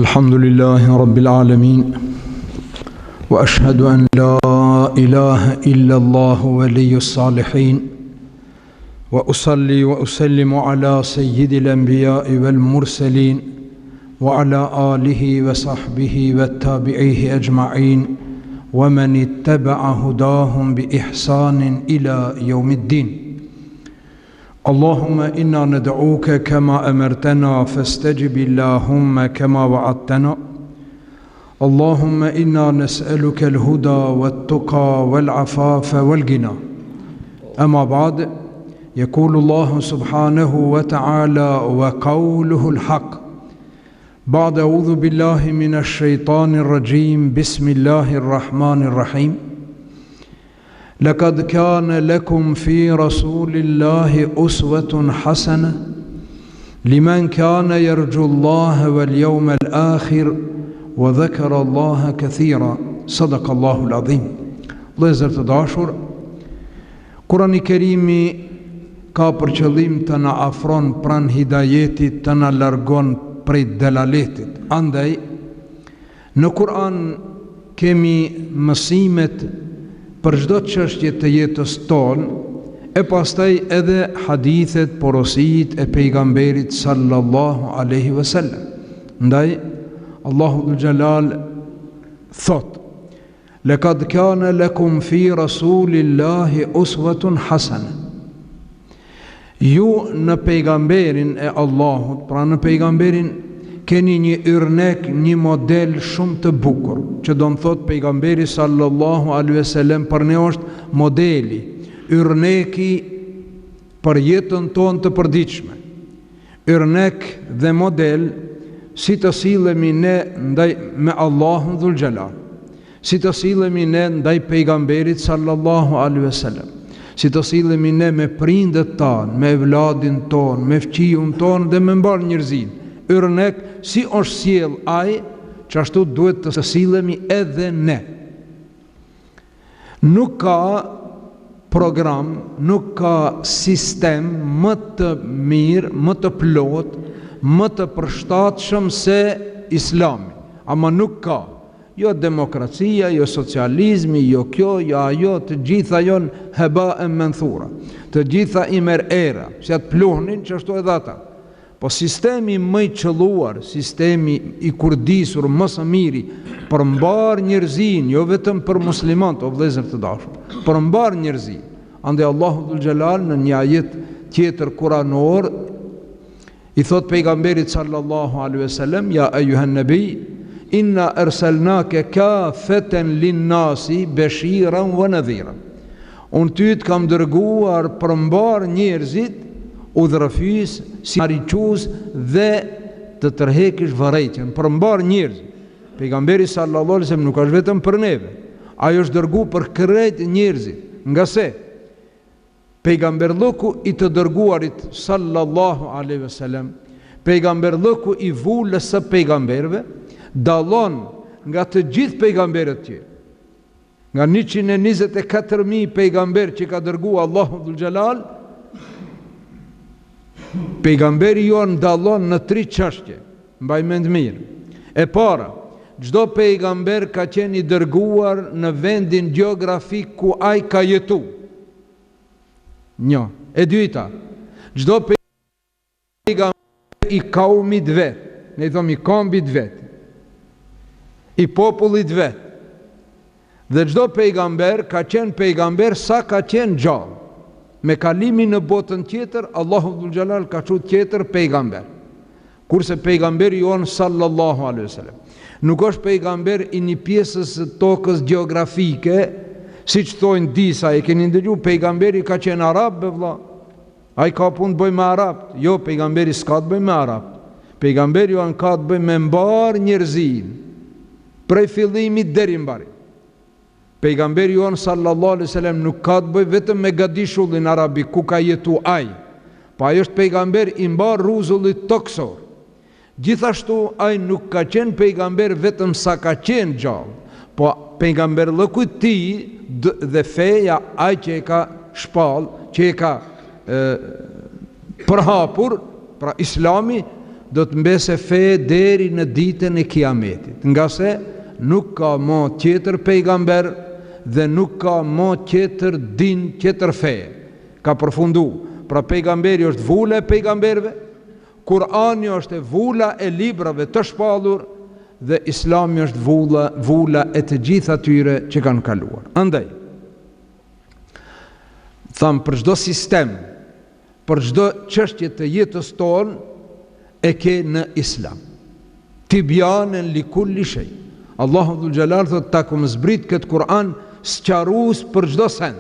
الحمد لله رب العالمين وأشهد أن لا إله إلا الله ولي الصالحين وأصلي وأسلم على سيد الأنبياء والمرسلين وعلى آله وصحبه والتابعيه أجمعين ومن اتبع هداهم بإحسان إلى يوم الدين. اللهم إنا ندعوك كما أمرتنا فاستجب اللهم كما وعدتنا. اللهم إنا نسألك الهدى والتقى والعفاف والغنى. أما بعد، يقول الله سبحانه وتعالى وقوله الحق بعد أعوذ بالله من الشيطان الرجيم بسم الله الرحمن الرحيم لقد كان لكم في رسول الله أسوة حسنة لمن كان يرجو الله واليوم الآخر وذكر الله كثيرا صدق الله العظيم. Vëllezër të dashur, Kurani Kerimi ka për qëllim të na afron pran hidajetit, të na largon prej delaletit. Andaj, në Kur'an kemi mësimet për çdo çështje të jetës tonë, e pastaj edhe hadithet, porosit e pejgamberit sallallahu alaihi wasallam. Ndaj, Allahu dhul Jalal thot: "Laqad kana lakum fi rasulillahi uswatun hasana." Ju në pejgamberin e Allahut, pra në pejgamberin, keni një yrnek, një model shumë të bukur, që do më thot pejgamberi sallallahu alaihi wasallam për ne është modeli, yrneki për jetën tonë të përditshme. Yrnek dhe model si të sillemi ne ndaj me Allahun dhul Jalal, si të sillemi ne ndaj pejgamberit sallallahu alaihi wasallam, si të sillemi ne me prindët tanë, me evladin tonë, me fqiun tonë dhe me mbar njerëzin. Yrnek si është sjell ai, që ashtu duhet të sillemi edhe ne. Nuk ka program, nuk ka sistem më të mirë, më të plot, më të përshtatshëm se Islami. Ama nuk ka. Jo demokracia, jo socializmi, jo kjo, jo ajo, të gjitha janë heba e menthura. Të gjitha i merr era, si atë pluhnin që ashtu edhe ata. Po sistemi më i qelluar, sistemi i kurdisur më së miri për mbar njerëzin, jo vetëm për muslimanët, o vëllezër të dashur, për mbar njerëzin. Andaj Allahu dhul Jalal në një ajet tjetër kuranor i thot pejgamberit sallallahu alaihi wasallam: "Ya ayyuhan nabi, inna arsalnaka kafatan lin-nasi bashiran wa nadhiran." Unë ty të kam dërguar për mbar njerëzit, udhërëfys, si mariqus dhe të tërhekish vërejtjen, për mbar njerëz. Pejgamberi sallallahu alaihi wasallam nuk është vetëm për neve, ajo është dërgu për krejt njerëzit. Nga se pejgamberllëku i të dërguarit sallallahu alaihi wasallam, pejgamberllëku i vulës së pejgamberve, dallon nga të gjithë pejgamberët tjerë. Nga 124.000 pejgamber që ka dërgu Allahu dhul Jalal, pejgamberi jonë dallon në 3 çështje, mbaj mend mirë. E para, çdo pejgamber ka qenë i dërguar në vendin gjeografik ku ai ka jetu. Një. E dyta, çdo pejgamber i kaumit vet, ne i thomi i kombit vet, i popullit vet. Dhe çdo pejgamber ka qenë pejgamber sa ka qenë gjallë. Me kalimin në botën tjetër, Allahu dhul Jalal ka thut tjetër pejgamber. Kurse pejgamberi jon sallallahu alaihi wasallam nuk është pejgamber i një pjesës së tokës gjeografike, siç thonë disa, e keni ndëgjuar, pejgamberi ka qenë arab, vëlla. Ai ka punë bëj me arab. Jo, pejgamberi s'ka të bëj me arab. Pejgamberi jon ka të bëj me mbar njerëzin, prej fillimit deri mbari. Pejgamberi jonë sallallahu alaihi wasallam nuk ka të bëj vetëm me gadishullin arabik ku ka jetu ai, pa ai është pejgamber i mbar rruzullit toksor. Gjithashtu ai nuk ka qenë pejgamber vetëm sa ka qenë gjallë, po pejgamberllëku i tij dhe feja ai që e ka shpall, që e ka përhapur, pra Islami, do të mbese fe deri në ditën e kiametit, nga se nuk ka mo tjetër pejgamber dhe nuk ka mo tjetër din, tjetër fe. Ka përfundu. Pra pejgamberi është vula e pejgamberve, Kurani është e vula e librave të shpallur, dhe Islami është vula e të gjitha tyre që kanë kaluar. Andaj, thamë, për çdo sistem, për çdo çështje të jetës tonë, e ke në Islam. Tibyanen li kulli shay. Allahu dhul Jalal thot ta kum zbrit këtë Kur'an sqarues për çdo send.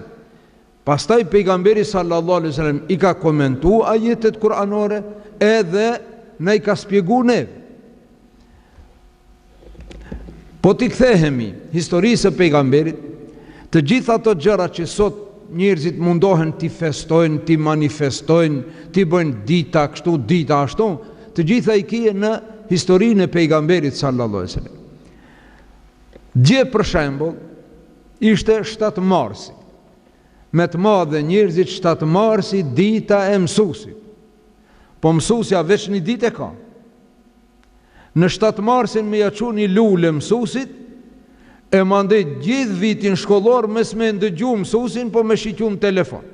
Pastaj pejgamberi sallallahu alaihi wasallam i ka komentu ajetet kuranore edhe ne i ka spjegu ne. Po t'i kthehemi historisë së pejgamberit, të gjitha ato gjëra që sot njerëzit mundohen t'i festojnë, t'i manifestojnë, t'i bëjnë dita kështu, dita ashtu, të gjitha i kije në historinë e pejgamberit sallallahu alaihi wasallam. Dje për shembull ishte 7 marsi. Me të madhe njerëzit 7 marsi dita e mësuesit. Po mësuesja veç një ditë e ka. Në 7 marsin me ja çu një lule mësuesit, e mandej gjithë vitin shkollor mes me ndëgju mësuesin, po me shiqu në telefon.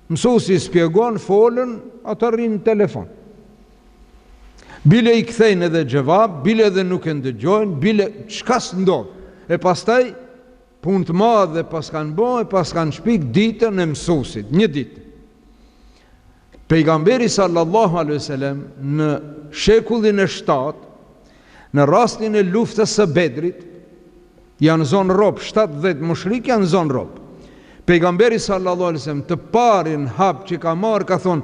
Mësuesi spjegon, folën, ata rrinë në telefon. Bile i kthejnë edhe gjevab, bile edhe nuk e ndëgjojnë, bile çka s'ndodh. E pastaj punë të madhe pas kanë bërë, pas kanë shpik ditën e mësuesit, një ditë. Pejgamberi sallallahu alaihi wasallam në shekullin e 7, në rastin e luftës së Bedrit, janë zonë rob, 70 mushrik janë zonë rob. Pejgamberi sallallahu alaihi wasallam të parin hap që ka marrë, ka thonë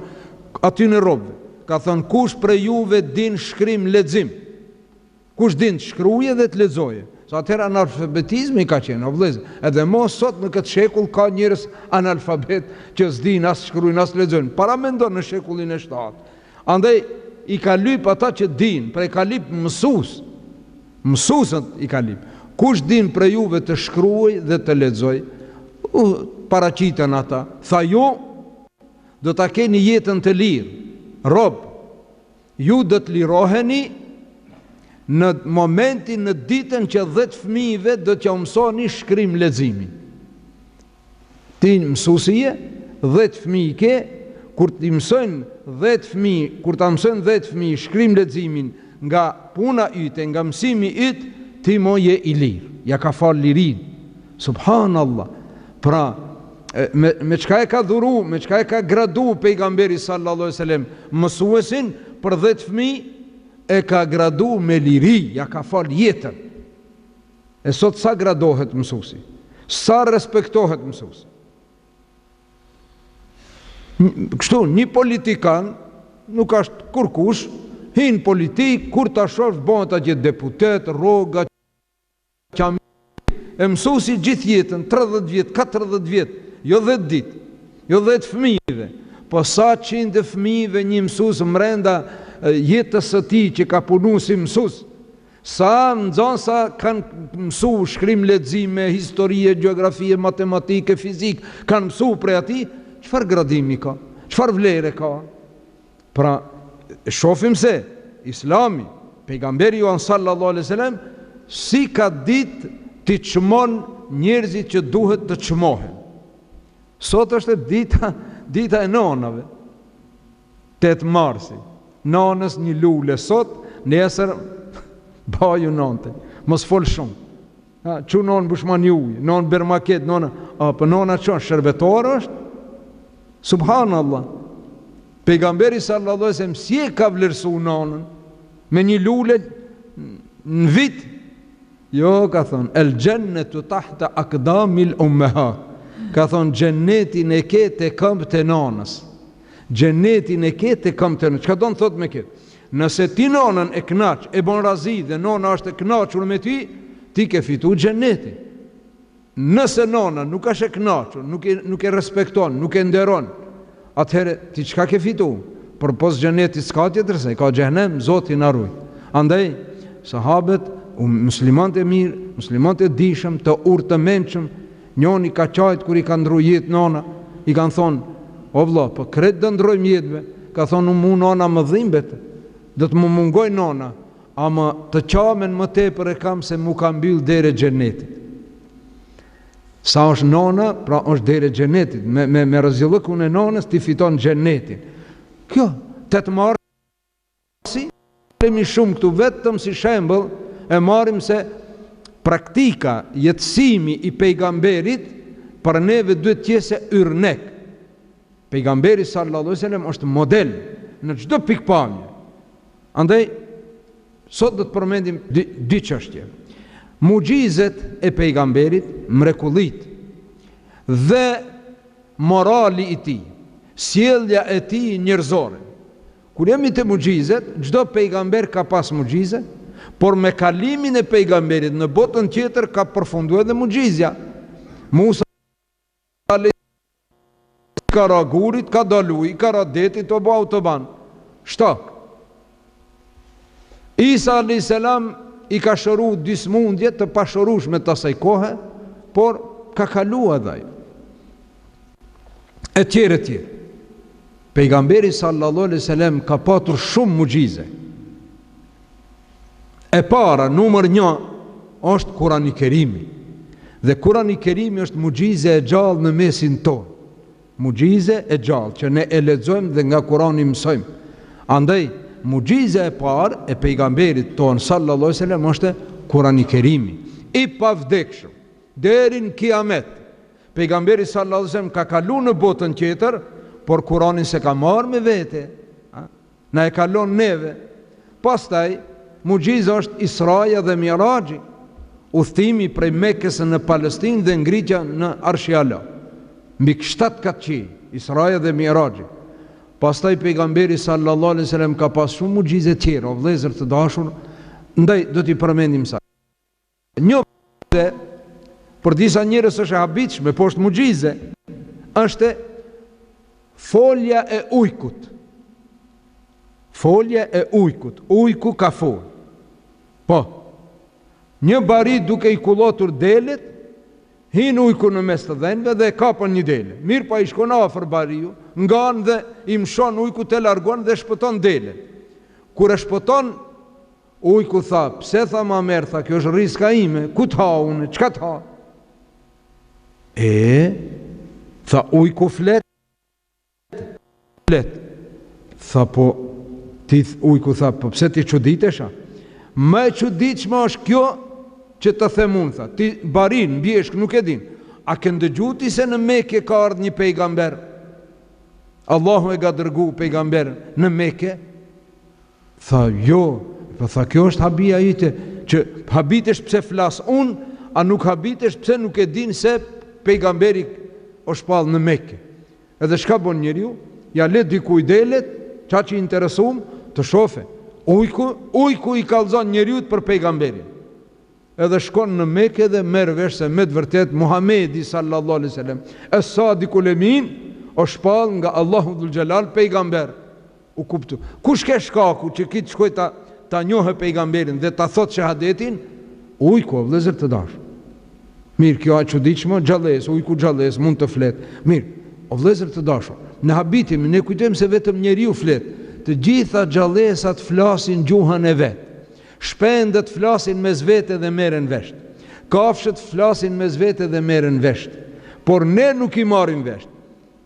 aty në robë, ka thonë kush prej juve din shkrim lexim, kush din të shkruaje dhe të lexoje. Sa atëherë analfabetizmi ka qenë, o vëllezër, edhe mos sot në këtë shekull ka njerëz analfabet që s'din as shkruajnë as lexojnë. Para mendon në shekullin e 7. Andaj i ka lyp ata që din, pra i ka lyp mësuesët i ka lyp. Kush din prej juve të shkruaj dhe të lexoj, paraqiten ata. Tha ju do ta keni jetën të lirë. Rob, ju do të liroheni në momentin, në ditën që 10 fëmijëve do t'ja mësoni shkrim leximin. Ti mësuesi je, 10 fëmijë ke, kur t'i mësojnë 10 fëmijë, kur ta mësojnë 10 fëmijë shkrim leximin nga puna yte, nga mësimi yt, ti mo je i lirë. Ja ka fal lirin. Subhanallah. Pra, me çka e ka dhuru, me çka e ka gradu pejgamberi sallallahu alaihi wasallam mësuesin për 10 fëmijë, e ka gradu me liri, ja ka fal jetën. E sot sa gradohet mësuesi? Sa respektohet mësuesi? Kështu, një politikan nuk është kurkush, hin politik, kur ta shosh bëhet atje deputet, rroga, qami. E mësuesi gjithë jetën, 30 vjet, 40 vjet, jo 10 ditë, jo 10 fëmijëve, po sa 100 fëmijëve një mësues mrenda jetës së tij që ka punu si mësues. Sa nxënësa kanë mësu shkrim lexime, historie, gjeografie, matematike, fizik, kanë mësu prej atij, çfarë gradimi ka? Çfarë vlere ka? Pra, shohim se Islami, pejgamberi jon sallallahu alaihi wasallam, si ka ditë të çmon njerëzit që duhet të çmohen. Sot është dita e nonave. 8 marsi. Nanës një lule sot, nesër baju nante. Mos fol shumë. Çu non bushman juj, non bermaket, non, po nona çon shërbëtor është? Subhanallah. Pejgamberi sallallahu alaihi wasallam si e ka vlerësu nanën me një lule në vit. Jo, ka thonë, el gjennetu tahta akdamil ummehat. Ka thonë, gjennetin e ke të këmbë të nanës. Gjennetin e ke të këmbë të nanës. Çka do në thot me këtë? Nëse ti nanën e knaq, e bon razi dhe nana është e knaqur me ti, ti ke fitu gjennetin. Nëse nana nuk është e knaqur, nuk e respekton, nuk e nderon, atëherë ti çka ke fitu? Por pos gjennetit s'ka tjetër se, ka xhenem, Zoti na ruaj. Andaj, sahabët, muslimanët e mirë, muslimanët e dishëm, të urtë të mençëm, njoni ka qajt kur i ka ndru jetë nana, i kanë thonë, o vëlla, po kretë dë ndrojmë jetëve, ka thonë, mu nana më dhimbet, do të më mungoj nona, ama të qamen më tepër e kam se mu ka mbyll dere xhenetit. Sa është nona, pra është dere xhenetit. Me rrezillëkun e nonës ti fiton xhenetin. Kjo, të marrë si, kemi shumë këtu vetëm si shembull e marrim se praktika, jetësimi i pejgamberit për neve duhet të jetë yrnek. Pejgamberi sallallahu alaihi wasallam është model në çdo pikpamje. Andaj sot do të përmendim dy çështje. Mugjizet e pejgamberit, mrekullit dhe morali i tij, sjellja e tij njerëzore. Kur jemi te mugjizet, çdo pejgamber ka pas mugjize, por me kalimin e pejgamberit në botën tjetër ka përfunduar edhe mugjizja. Musa ka ragurit, ka daluj, ka radetit, o ba autoban. Shtak. Isa a.s. i ka shëru dismundje të pashërushme të asaj kohe, por ka kalua dhaj. E tjere tjere. Pejgamberi sallallahu alaihi wasallam ka patur shumë mugjize. E para, numër 1, është Kurani Kerimi. Dhe Kurani Kerimi është mugjize e gjallë në mesin tonë. Mugjize e gjallë që ne e lexojmë dhe nga Kurani mësojmë. Andaj, mugjize e parë e pejgamberit tonë sallallahu alaihi wasallam është Kurani Kerimi, i pavdekshëm deri në kiamet. Pejgamberi sallallahu alaihi wasallam ka kalu në botën tjetër, por Kuranin se ka marrë me vete, na e kalon neve. Pastaj mugjiza është Israja dhe Miraxhi, udhëtimi prej Mekës në Palestinë dhe ngritja në Arshi Allah. Mbi 7 katë qi, Israja dhe Miraxhi. Pastaj pejgamberi sallallahu alaihi wasallam ka pas shumë mugjize tjera, o vëllezër të dashur, ndaj do t'i përmendim sa. Një për disa njerëz është e habitshme, po është mugjize, është folja e ujkut. Folja e ujkut. Ujku ka fol. Po. Një bari duke i kullotur delet, hin ujku në mes të dhenjve dhe kapën një dele. Mirë pa i shkon afër bariu, ngan dhe i mshon ujku të largon dhe shpëton delet. Kur e shpëton, ujku tha, pse tha ma merë, tha, kjo është riska ime, ku t'ha unë, qka t'ha? Tha, ujku flet. Tha, po, ujku tha, po pse ti çuditesha? Më e çuditshme është kjo që të themun, tha, ti barin, bjeshk, nuk e din. A ke ndëgju ti se në Mekë ka ardhur një pejgamber? Allahu e ka dërgu pejgamber në Mekë? Tha, jo, po tha, kjo është habia ite, që habitesh pse flas unë, a nuk habitesh pse nuk e din se pejgamberi o shpall në Mekë. Edhe shka bon njeriu? Ja let dikuj delet, qa që interesum, të shofe. Ujku i kallzon njeriut për pejgamberin. Edhe shkon në Mekë dhe merr vesh se me të vërtet Muhamedi sallallahu alaihi wasallam, as-sadiqul amin, o shpall nga Allahu dhul xhelal pejgamber. U kuptu. Kush ke shkaku që kit shkoj ta njohë pejgamberin dhe ta thot shahadetin? Ujku, vëllezër të dashur. Mirë, kjo a çuditshme, xhalles, ujku xhalles mund të flet. Mirë, o vëllezër të dashur, në habitim ne kujtojmë se vetëm njeriu flet. Të gjitha xhallesat flasin gjuhën e vet. Shpendët flasin mes vete dhe merren vesh. Kafshët flasin mes vete dhe merren vesh. Por ne nuk i marrim vesh.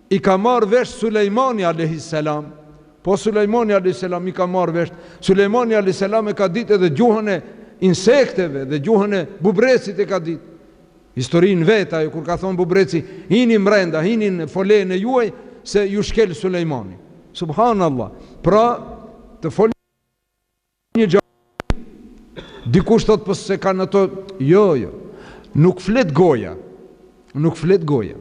I ka marrë vesh Sulejmani alayhis salam. Po Sulejmani alayhis salam i ka marrë vesh. Sulejmani alayhis salam e ka ditë edhe gjuhën e insekteve dhe gjuhën e bubrecit e ka ditë. Historinë vetë ajo kur ka thonë bubreci, hini mrenda, hini në folen e juaj se ju shkel Sulejmani. Subhanallah. Pra të folin një gjë. Dikush thot po se kanë ato, jo. Nuk flet goja. Nuk flet goja.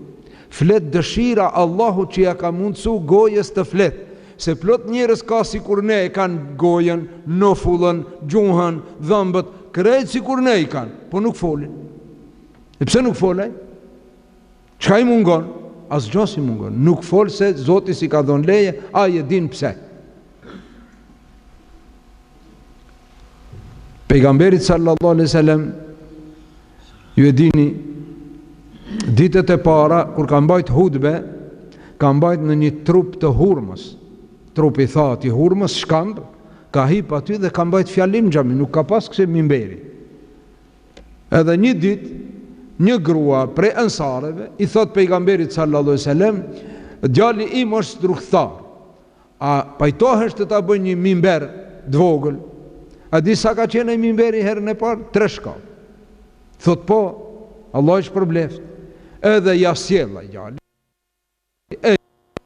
Flet dëshira Allahu që ja ka mundsu gojës të flet. Se plot njerëz ka sikur ne e kanë gojën, nofullën, gjuhën, dhëmbët, krejt sikur ne i kanë, po nuk folin. E pse nuk folaj? Çka i mungon? Asgjë si mungon. Nuk fol se Zoti si ka dhënë leje, ai e din pse. Pejgamberit sallallahu alaihi wasallam, ju e dini, ditët e para kur ka mbajt hutbe, ka mbajt në një trup të hurmës. Trupi i thatë i hurmës, shkamb, ka hip aty dhe ka mbajt fjalim xhami, nuk ka pas kse mimberi. Edhe një ditë një grua prej ansareve i thot pejgamberit sallallahu alaihi wasallam, djali im është rrugthar, a pajtohesh të ta bëj një mimber të vogël? A di sa ka qenë ai mimberi herën e parë? 3 shkallë. Thot po, Allah është përbleft. Edhe ja sjella djali.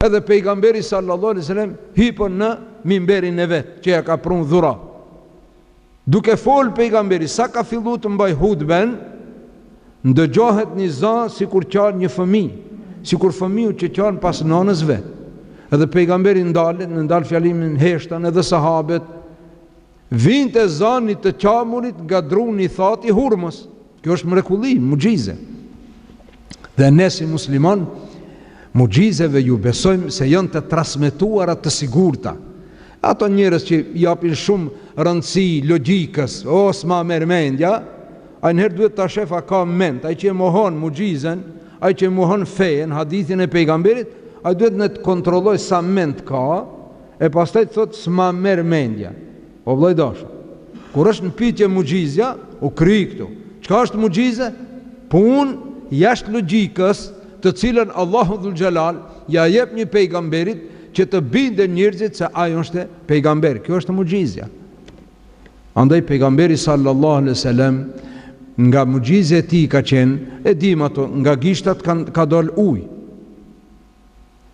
Edhe pejgamberi sallallahu alaihi wasallam hipën në mimberin e vet, që ja ka prun dhura. Duke fol pejgamberi, sa ka fillu të mbaj hutben, ndëgjohet një za sikur qan një fëmijë, sikur fëmiu që qan pas nanës vet. Edhe pejgamberi ndal fjalimin heshtan, edhe sahabet vinte zani të qamurit nga druni thati hurmës. Kjo është mrekulli, muxhize. Dhe ne si musliman muxhizeve ju besojmë se janë të transmetuara të sigurta. Ato njerëz që japin shumë rëndësi logjikës, s'ma merr mendja, ai herë duhet ta shef a ka mend, ai që mohon muxhizen, ai që mohon fen, hadithin e pejgamberit, ai duhet në të kontrolloj sa mend ka, e pastaj thot s'ma merr mendja. O vllai dashur, kur është në pyetje muxhizja, u kry këtu. Çka është muxhize? Punë jashtë logjikës, të cilën Allahu dhul xhelal ja jep një pejgamberit që të bindën njerëzit se ai është pejgamber. Kjo është muxhizja. Andaj pejgamberi sallallahu alaihi wasallam nga muxhize e tij ka qenë, e dim ato, nga gishtat ka dal ujë.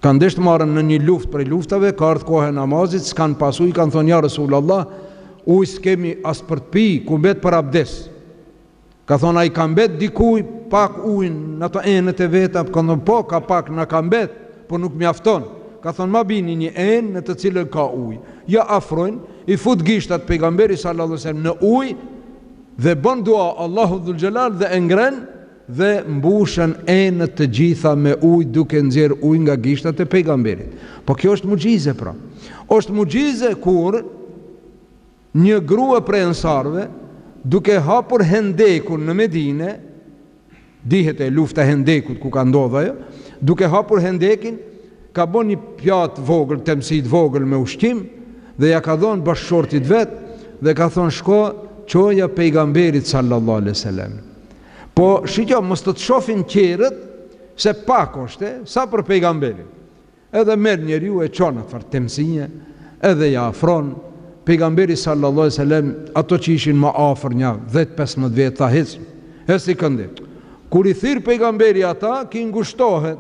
Kanë desht marrën në një luftë për luftave, ka ardhur koha e namazit, s'kan pas ujë, kanë thonë ja Rasulullah, ujë s'kemi as për të pi, ku mbet për abdes. Ka thonë ai ka mbet dikuj pak ujin në ato enët e veta, kanë thonë po ka pak na ka mbet, po nuk mjafton. Ka thonë ma bini një enë në të cilën ka ujë. Ja afrojnë, i fut gishtat pejgamberi sallallahu alaihi wasallam në ujë dhe bën dua Allahu dhul xhelal dhe e ngren dhe mbushën enët të gjitha me ujë, duke nxjerr ujë nga gishtat e pejgamberit. Po kjo është muxhize pra. Është muxhize kur një grua prej ansarëve, duke hapur Hendekun në Medinë, dihet e lufta e Hendekut ku ka ndodhur ajo, duke hapur Hendekin, ka bën një pjatë vogël, temsit vogël me ushqim, dhe ja ka dhënë bashkëshortit vet, dhe ka thonë shko çoja pejgamberit sallallahu alaihi wasallam. Po shikoj mos të shohin qerët se pak është, sa për pejgamberin. Edhe merr njeriu e çon atë temsinje, edhe ja afron pejgamberi sallallahu alaihi wasallam, ato që ishin më afër një 10-15 vjet tha heci këndi. Kur i thirr pejgamberi ata, ki ngushtohet.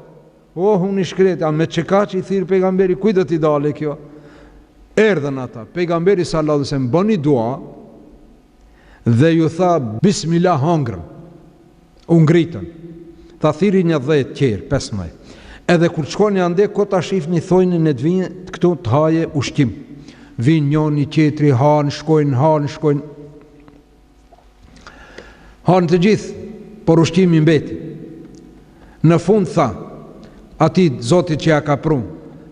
Unë i shkret, a me çka që i thirr pejgamberi, kujt do t'i dale kjo? Erdhën ata, pejgamberi sallallahu alaihi wasallam bëni dua dhe ju tha bismillah hangrëm. U ngritën. Tha thiri një 10 qerë, 15. Edhe kur shkoni ande, ko ta shifni thojnë në të vinë këtu të haje ushqim. Vinë njoni qetri, hanë, shkojnë. Hanë të gjithë, por ushqimi mbeti. Në fund tha, ati zotit që ja ka prunë,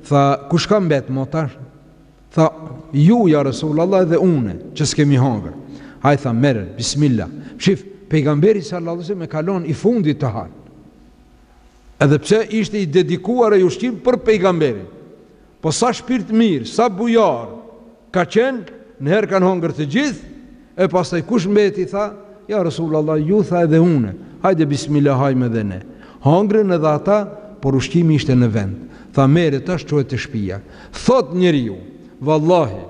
tha, kush ka mbet motar? Tha, ju ja Rasulullah dhe une, që s'kemi hangër. Haj tha, merë, bismillah. Shif, pejgamberi sallallahu alaihi wasallam e kalon i fundit të hanë. Edhe pse ishte i dedikuar e ushqim për pejgamberin. Po sa shpirt mirë, sa bujar ka qenë, në herë kanë hangër të gjithë, e pastaj kush mbeti tha, ja Rasulullah, ju tha edhe une, hajde bismillah hajme dhe ne. Hangrën edhe ata, por ushqimi ishte në vend. Tha mere tash çohet të shtëpia. Thot njeriu, vallahi,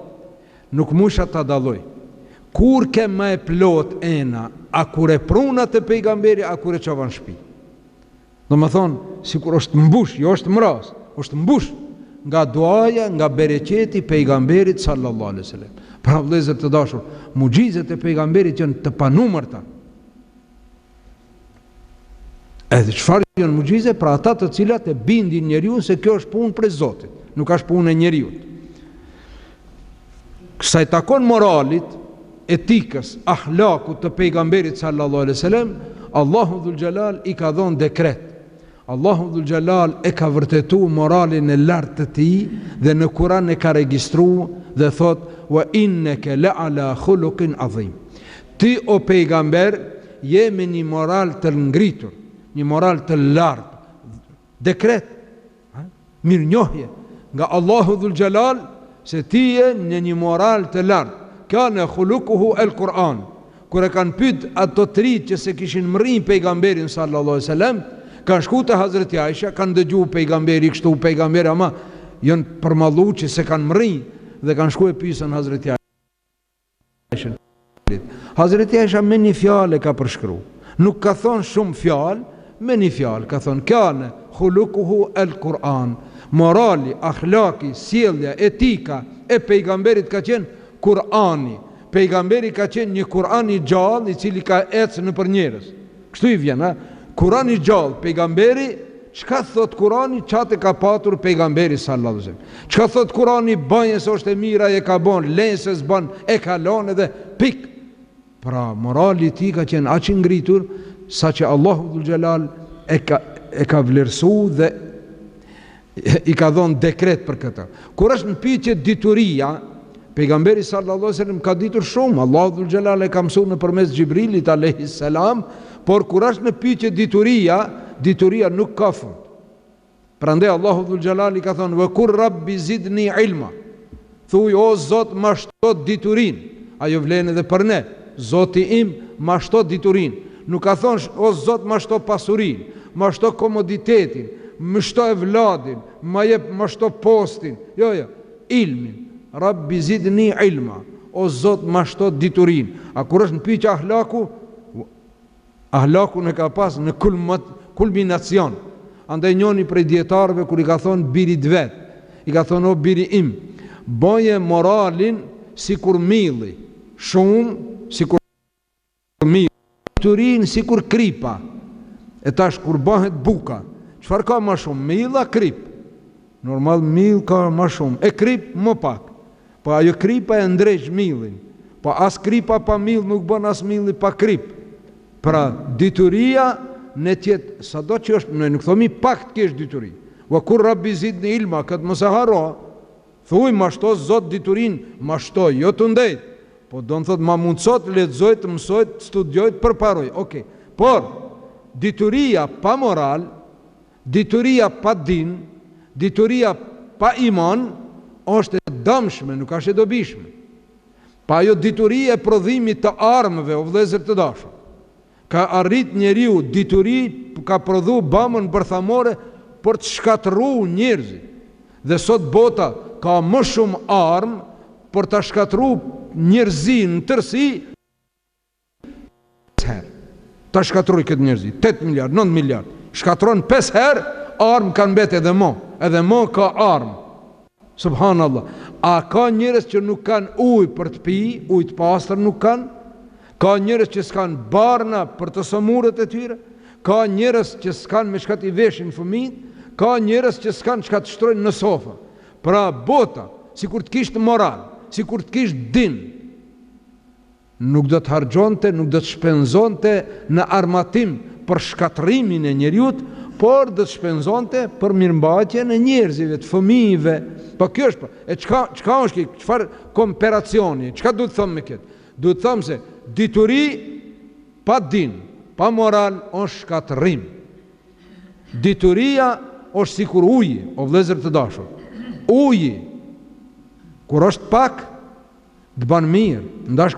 nuk musha ta dalloj. Kur ke më e plot ena, a kur e prunat e pejgamberi, a kur e çova në shtëpi. Do më thonë, sikur është mbush, jo është mraz, është mbush nga duaja, nga bereqeti pejgamberit sallallahu alaihi wasallam. Pra vëllezër të dashur, muxhizat e pejgamberit janë të panumërta. Edhe çfarë janë muxhize? Pra ata të cilat e bindin njeriu se kjo është punë prej Zotit, nuk është punë e njeriu. Sa i takon moralit, etikës, ahlakut të pejgamberit sallallahu alaihi wasallam, Allahu dhul xhelal i ka dhënë dekret. Allahu dhul xhelal e ka vërtetuar moralin e lartë të tij dhe në Kur'an e ka regjistruar dhe thot wa innaka la'ala khuluqin azim. Ti o pejgamber je me një moral të ngritur, një moral të lartë. Dekret, mirënjohje nga Allahu dhul xhelal se ti je në një moral të lartë. Kana khuluquhu el-Kur'an. Kur e kanë pyet ato tri që se kishin mrrin pejgamberin sallallahu alaihi wasallam, kanë shku te Hazreti Aisha, kanë dëgjuar pejgamberi kështu, pejgamberi ama janë përmalluar që se kanë mrrin dhe kanë shku e pyesën Hazreti Aisha. Hazreti Aisha me një fjalë ka përshkruar. Nuk ka thonë shumë fjalë, me një fjalë ka thonë kana khuluquhu el-Kur'an. Morali, akhlaki, sjellja, etika e pejgamberit ka qenë Kur'ani. Pejgamberi ka qenë një Kur'an i gjallë i cili ka ecë nëpër njerëz. Kështu i vjen, ha? Kur'an i gjallë, pejgamberi, çka thot Kur'ani, çatë ka patur pejgamberi sallallahu alaihi wasallam. Çka thot Kur'ani, banjës është e mira e ka bën, lensës bën, e ka lënë edhe pik. Pra morali i tij ka qenë aq i ngritur saqë Allahu dhul Xhelal e ka vlerësuar dhe i ka dhënë dekret për këtë. Kur është në pyetje dituria, pejgamberi sallallahu alaihi wasallam ka ditur shumë, Allahu dhul Xhelal e ka mësuar nëpërmes Xhibrilit alayhis salam, por kur është në pyetje dituria nuk ka fund. Prandaj Allahu dhul Xhelal i ka thënë: "Wa kur rabbi zidni ilma." Thuaj o Zot, ma shto diturin. Ajo vlen edhe për ne. Zoti im ma shto diturin. Nuk ka thonë o Zot ma shto pasurin, ma shto komoditetin, më shto evladin, ma shto postin. Jo, ilmin. Rabbi zidni ilma. O Zot ma shto diturin. A kur është në pyetje ahlaku në ka pas në kulminacion. Andaj njoni prej dietarëve kur i ka thonë birit vet, i ka thonë o biri im, boje moralin sikur milli, shumë sikur milli, diturin sikur kripa. E tash kur bëhet buka, çfarë ka më shumë, milla krip? Normal mill ka më shumë, e krip më pak. Po ajo kripa e ndreq millin. Po as kripa pa mill nuk bën as milli pa krip. Pra dituria në tjetë, sado që është, nuk thomi pak të kesh dituri. Wa kur rabbi zidni ilma, këtë mos e haro. Thuj, ma shto Zot diturin, ma shto, jo të ndejt. Po do në thot, ma mundësot, lexoj, të mësoj, të studioj, të përparoj. Okay. Por, dituria pa moral, dituria pa din, dituria pa iman, është e dëmshme, nuk është e dobishme. Pa jo dituria e prodhimit të armëve, o vëllezër të dashur. Ka arrit njeriu dituri, ka prodhu bamën bërthamore për të shkatru njerëzit. Dhe sot bota ka më shumë armë për të shkatru njerëzin në tërsi. Ta shkatruj këtë njerëzit, 8 miliard, 9 miliard. Shkatron 5 herë, armë kanë bet edhe mo ka armë. Subhanallah. A ka njerëz që nuk kanë ujë për të pi, ujë të pastër nuk kanë? Ka njerëz që s'kan barna për të sëmurët e tyre, ka njerëz që s'kan me shkat i veshin fëmijët, ka njerëz që s'kan çka të shtrojnë në sofa. Pra bota, sikur të kishte moral, sikur të kishte din, nuk do të harxhonte, nuk do të shpenzonte në armatim për shkatrimin e njeriut, por do të shpenzonte për mirëmbajtjen e njerëzve, të fëmijëve. Po kjo është, e çka është kjo? Çfarë komparacioni? Çka duhet të them me këtë? Duhet të them se dituri pa din, pa moral, është shkatrim. Dituria është sikur uji, o vëllezër të dashur. Uji, kur është pak, të ban mirë. Ndash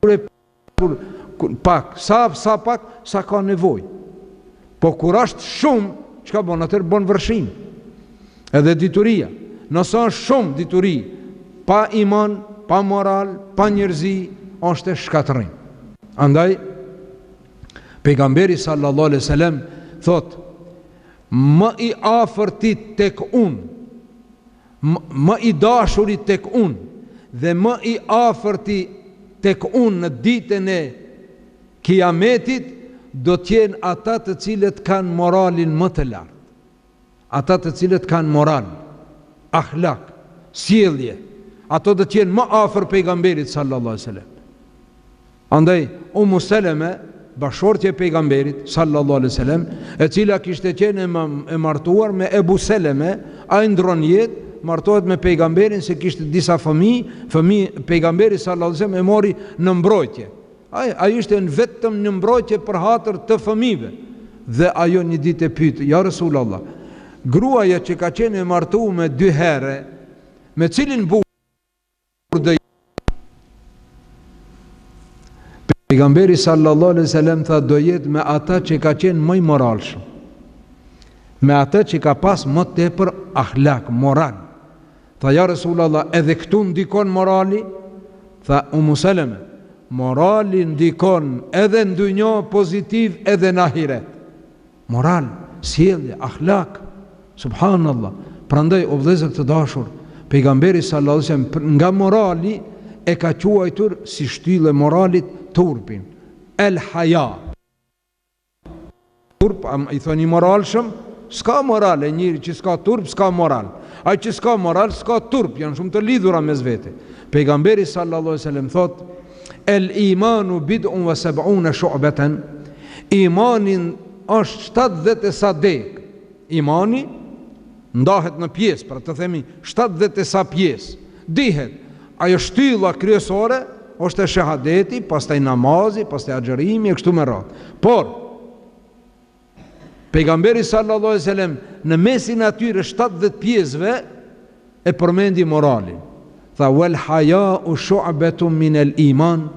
kur pak, sa pak, sa ka nevojë. Po kur është shumë, çka bën atëherë bën vërshim. Edhe dituria, nëse është shumë dituri, pa iman, pa moral, pa njerëzi, është shkatrim. Andaj pejgamberi sallallahu alaihi wasallam thot: më i afërti tek unë, më i dashuri tek unë dhe më i afërti tek unë në ditën e Kiametit do t'jenë ata të cilët kanë moralin më të lartë. Ata të cilët kanë moral, akhlak, sjellje, ato do t'jenë më afër pejgamberit sallallahu alaihi wasallam. Andaj Ummu Seleme, bashortja e pejgamberit sallallahu alaihi wasallam, e cila kishte qenë e martuar me Ebu Seleme, ai ndron jetë, martohet me pejgamberin se kishte disa fëmijë pejgamberi sallallahu alaihi wasallam e mori në mbrojtje. Ai ishte në vetëm në mbrojtje për hatër të fëmijëve. Dhe ajo një ditë e pyet: "Ja Rasulullah, gruaja që ka qenë e martuar me 2 herë, me cilin burr do Pejgamberi sallallahu alaihi wasallam tha do jetë me ata që ka qenë më i moralshëm, me ata që ka pas më tepër akhlak, moral. Tha ja Resulullah, edhe këtu ndikon morali? Tha Ummu Salama, morali ndikon edhe në dunjë pozitiv edhe në ahiret. Moral, sjellje, akhlak, subhanallah. Prandaj o vëllezër të dashur, Pejgamberi sallallahu alaihi wasallam nga morali e ka quajtur si shtyllë moralit turpin, el haja. Turp, i thoni moralshëm, s'ka moral, e njëri që s'ka turp, s'ka moral. Ai që s'ka moral, s'ka turp, janë shumë të lidhura mes vete. Pejgamberi sallallahu alaihi wasallam thot, el imanu bid'un wa sab'una shu'batan, imanin është 70 sa dek. Imani ndahet në pjesë, për të themi 70 sa pjesë. Dihet, ajo shtylla kryesore është e shahadeti, pastaj namazi, pastaj agjërimi e kështu me radhë. Por Pejgamberi sallallahu alaihi wasallam në mesin atyre 70 pjesëve e përmendi moralin. Tha wal haya'u shu'batun min al-iman,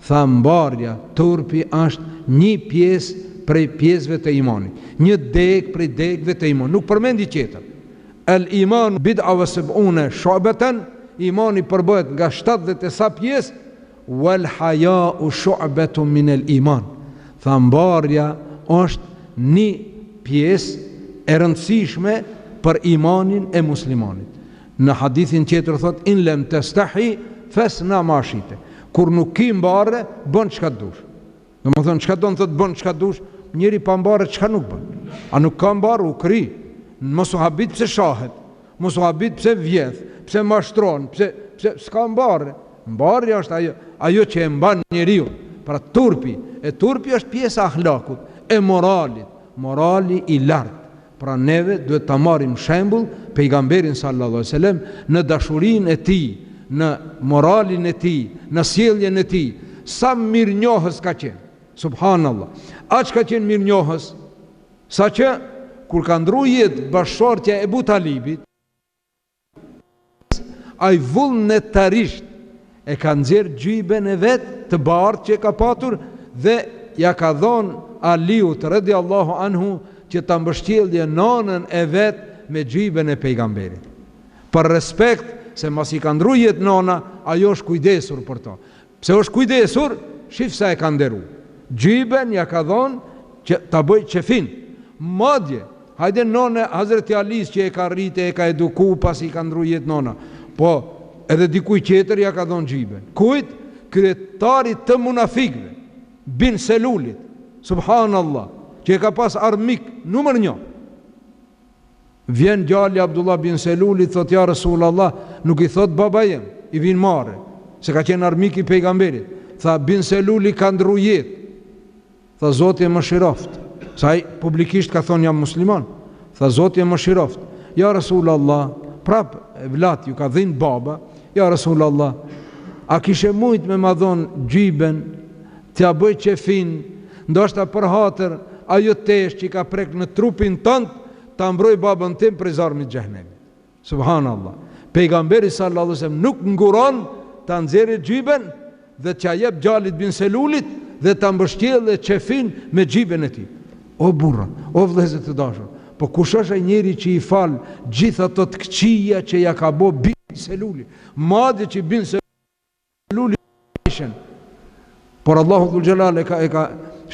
tha mbarja, turpi është një pjesë prej pjesëve të imanit, një degë prej degëve të imanit, nuk përmendi tjetër. El-iman bid'a wa sab'una shu'batan, imani përbëhet nga 70 sa pjesë, wal haya'u shu'batun min al-iman, tha mbarja është një pjesë e rëndësishme për imanin e muslimanit. Në hadithin tjetër thot, in lem tastahi fasna ma shite, kur nuk ki mbarë, bën çka dush. Do më thonë, çka do në thot bën çka dush? Njëri pa mbarë çka nuk bën? A nuk ka mbarë, u kri. Mos u habit pse shahet, mos u habit pse vjedh, pse mashtron, pse s'ka mbarë. Mbarja është ajo që e mban njeriu. Pra turpi, e turpi është pjesa ahlakut, e moralit, morali i lartë. Pra neve duhet ta marrim shembull pejgamberin sallallahu alaihi wasallam në dashurinë e tij, në moralin e tij, në sjelljen e tij. Sa mirënjohës ka qenë. Subhanallah. Aq ka qenë mirënjohës, saqë kur ka ndruar jetë bashkëshortja e Ebu Talibit, ai vullnetarisht e ka nxjerr gjyben e vet të bardhë që ka patur dhe ja ka dhënë Aliut radiallahu anhu që ta mbështjellje nanën e vet me gjyben e pejgamberit. Për respekt, se mas i ka ndruar jetë nana, ajo është kujdesur për to. Pse është kujdesur, shif sa e ka nderu. Gjyben ja ka dhënë që ta bëj qefin. Madje, hajde nane Hazreti Alis që e ka rrite, e ka eduku pas i ka ndruar jetë nana. Po, edhe dikuj tjetër ja ka dhënë gjyben. Kujt? Kryetarit të munafikëve, bin Selulit, subhanallah, që e ka pas armik numër 1. Vjen djali Abdullah bin Selulit, thot ja Resulallah, nuk i thot baba jem, i vin mare, se ka qenë armik i pejgamberit. Tha bin Seluli ka ndru jetë. Tha Zoti e më shiroft. Sa i publikisht ka thonë jam musliman. Tha Zoti e më shiroft. Ja Resulallah, prap vlat ju ka dhënë baba, ja Resulallah, a kishe mujt me ma dhonë gjyben, t'ja bëj qefin, ndoshta për hatër ajo tesh që ka prek në trupin tënd, ta mbroj babën tim për zarmit xhenemit. Subhanallah. Pejgamberi sallallahu alaihi wasallam nuk nguron ta nxjerrë gjyben dhe t'ja jep djalit bin Selulit dhe ta mbështjellë qefin me gjyben e tij. O burra, o vëllezër të dashur, po kush është ai njeri që i fal gjithë ato të këqija që ja ka bë bin Seluli? Madje që bin Seluli ishin. Por Allahu dhul xhelal e ka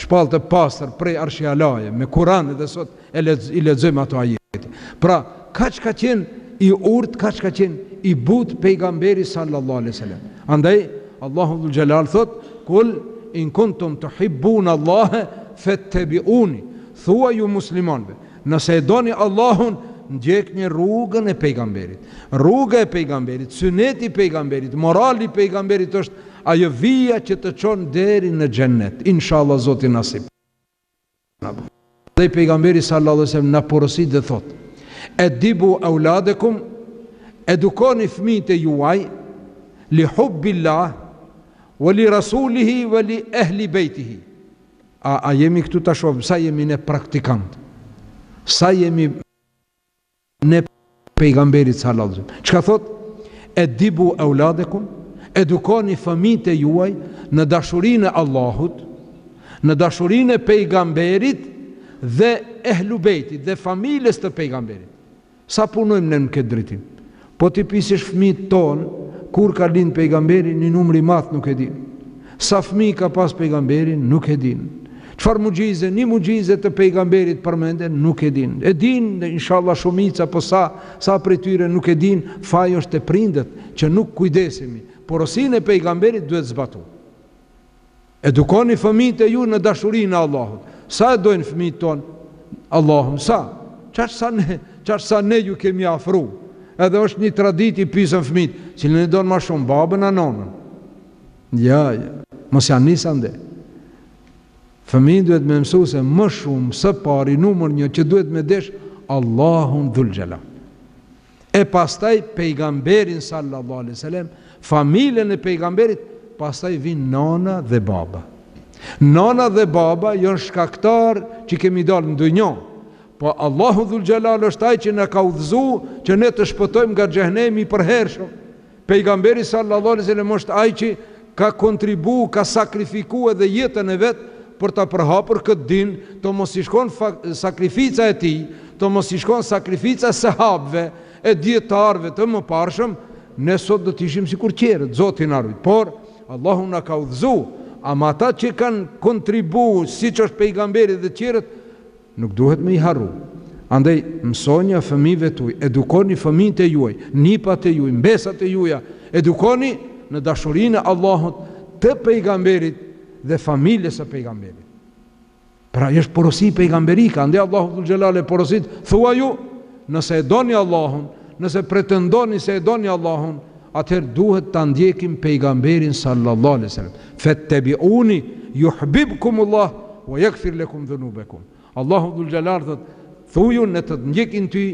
shpallë të pastër prej Arshi Alaje me Kur'an dhe sot i lexojmë ato ajete. Pra, kaç ka qenë i urtë, kaç ka qenë i butë pejgamberi sallallahu alaihi wasallam. Andaj Allahu dhul xhelal thot: "Kul in kuntum tuhibbuna Allah fattabi'uni." Thua ju muslimanëve, nëse e doni Allahun, ndjekni rrugën e pejgamberit. Rruga e pejgamberit, suneti i pejgamberit, morali i pejgamberit është ajo vija që të çon deri në xhennet. Inshallah Zoti nasip. Dhe pejgamberi sallallahu alaihi wasallam na porosit dhe thot: "Edibu auladekum", edukoni fëmijët e juaj, li hubbillah wa li rasulihi wa li ahli bejtihi. A jemi këtu ta shohim sa jemi ne praktikant, sa jemi ne pejgamberit sallallahu alaihi wasallam. Çka thot? edibu auladekum, edukoni fëmijët e juaj në dashurinë e Allahut, në dashurinë e pejgamberit dhe ehlu bejtit dhe familjes të pejgamberit. Sa punojmë ne në këtë drejtim? Po ti pisish fëmijët tonë, kur ka lind pejgamberi, një numër i madh nuk e din. Sa fëmijë ka pas pejgamberin, nuk e din. Çfarë mugjizë, një mugjizë të pejgamberit përmenden, nuk e din. E din, inshallah shumica, po sa prej tyre nuk e din, faji është te prindët që nuk kujdesemi. Porosinë e pejgamberit duhet zbatuar. Edukoni fëmijët e ju në dashurinë e Allahut. Sa e dojnë fëmijët tonë Allahun, sa? Çfarë sa ne ju kemi afru. Edhe është një traditë i pyesën fëmijët, cilën e donë më shumë, babën a nonën? Ja, mos janë nisa nde. Fëmijët duhet me mësu se më shumë së pari numër 1 që duhet me desh Allahun dhul xhelal. E pastaj pejgamberin sallallahu alaihi wasallam, familjen e pejgamberit, pastaj vin nana dhe baba. Nana dhe baba janë shkaktar që kemi dalë në dunjë. Po Allahu dhul xhelal është ai që na ka udhëzuar që ne të shpëtojmë nga xhehenemi i përhershëm. Pejgamberi sallallahu alaihi wasallam është ai që ka kontribuar, ka sakrifikuar edhe jetën e vet për ta përhapur këtë din, të mos i shkon sakrifica e tij, të mos i shkon sakrifica e sahabëve, e dietarëve të mëparshëm, ne sot do të ishim sikur qerët, Zoti na ruaj. Por Allahu na ka udhëzuar, ama ata që kanë kontribuar siç është pejgamberi dhe qerët, nuk duhet me i harru. Andaj mësoni fëmijëve tuaj, edukoni fëmijët e juaj, nipat e juaj, mbesat e juaja, edukoni në dashurinë e Allahut, të pejgamberit dhe familjes së pejgamberit. Pra është porosi pejgamberike, andaj Allahu dhul xhelal e porosit, thua ju, nëse e doni Allahun, nëse pretendoni se e doni Allahun, atëherë duhet ta ndjekim pejgamberin sallallahu alaihi wasallam. Fattabi'uni yuhibbukumullah wa yaghfir lakum dhunubakum. Allahu dhul xhelal thot, thuju në të ndjekin ty,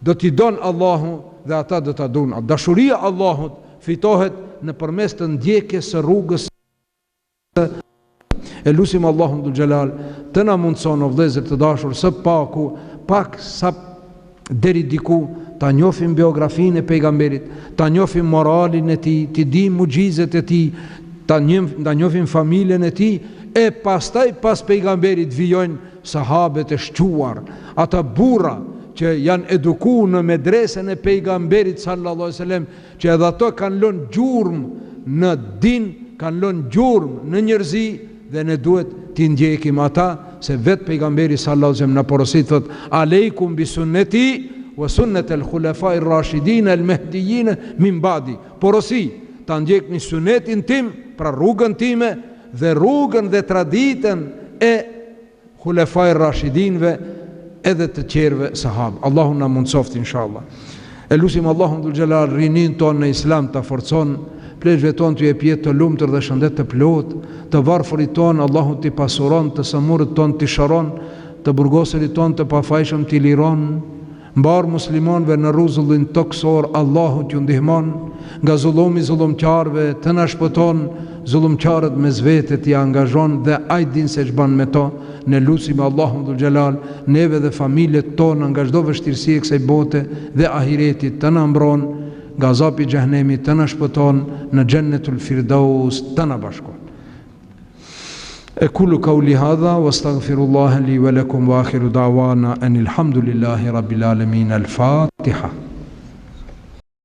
do t'i don Allahu dhe ata do ta duan. Dashuria e Allahut fitohet nëpërmes të ndjekjes së rrugës e lusim Allahun dhul xhelal të na mundson o vëllezër të dashur së paku, pak sa deri diku ta njohim biografinë e pejgamberit, ta njohim moralin e tij, të dim mugjizet e tij, ta njohim familjen e tij, e pastaj pas pejgamberit vijojnë sahabët e shquar, ata burra që janë edukuar në medresën e pejgamberit sallallahu alaihi wasallam, që edhe ato kanë lënë gjurmë në din, kanë lënë gjurmë në njerëzi, dhe ne duhet t'i ndjekim ata, se vetë pejgamberi sallallahu alaihi wasallam na porosit thot, aleikum bi sunneti wa sunnet el khulafai rashidin el mehdiyin min badi. Porosi, ta ndjekni sunetin tim, pra rrugën time, dhe rrugën dhe traditën e khulafai rashidinve edhe të tjerëve sahabë. Allahu na mundsoft inshallah. E lusim Allahun dhul xhelal rinin ton në islam ta forcon, pleshve ton të jep jetë të lumtur dhe shëndet të plot, të varfërit ton Allahu t'i pasuron, të samurët ton t'i shëron, të burgoserit ton të pafajshëm t'i liron, mbar muslimanëve në rrezullin toksor Allahu t'ju ndihmon, nga zullumi zullumqarëve të na shpëton, zullumqarët me zvete t'i angazhon dhe ai din se ç'bën me to. Ne lutim Allahun dhul xhelal neve dhe familjet tona nga çdo vështirësi e kësaj bote dhe ahiretit të na mbron, nga azapi i xhehenemit të na shpëton, në xhennetul firdaus të na bashkon. أقول قولي هذا واستغفر الله لي ولكم وآخر دعوانا أن الحمد لله رب العالمين. الفاتحة.